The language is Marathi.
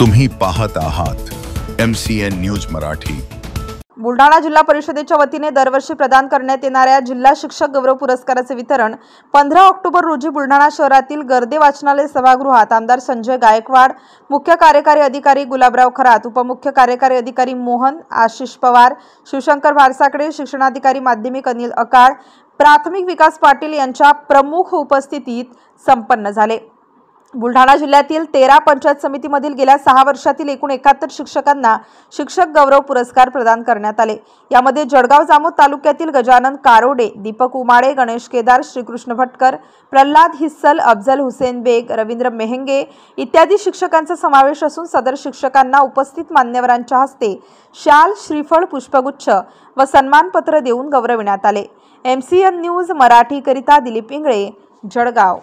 तुम्ही पाहत आहात MCN न्यूज मराठी। बुलढाणा जिल्हा परिषदेच्या वतीने दरवर्षी प्रदान करण्यात येणाऱ्या जिल्हा शिक्षक गौरव पुरस्काराचे वितरण 15 ऑक्टोबर रोजी बुलढाणा शहरातील गर्दे वाचनालय सभागृहात आमदार संजय गायकवाड, मुख्य कार्यकारी अधिकारी गुलाबराव खरात, उपमुख्य कार्यकारी अधिकारी मोहन आशिष पवार, शिवशंकर भारसाकडे, शिक्षणाधिकारी माध्यमिक अनिल अकाळ, प्राथमिक विकास पाटील यांच्या प्रमुख उपस्थितीत संपन्न झाले। बुलढाणा जिल्ह्यातील 13 पंचायत समितीमधील गेल्या 6 वर्षातील एकूण 71 शिक्षकांना शिक्षक गौरव पुरस्कार प्रदान करण्यात आले। यामध्ये जळगाव जामोद तालुक्यातील गजानन कारोडे, दीपक उमाळे, गणेश केदार, श्रीकृष्ण भटकर, प्रल्हाद हिस्सल, अफजल हुसेन बेग, रवींद्र मेहंगे इत्यादी शिक्षकांचा समावेश असून सदर शिक्षकांना उपस्थित मान्यवरांच्या हस्ते शाल, श्रीफळ, पुष्पगुच्छ व सन्मानपत्र देऊन गौरविण्यात आले। MCN न्यूज मराठी करिता दिलीप इंगळे, जळगाव।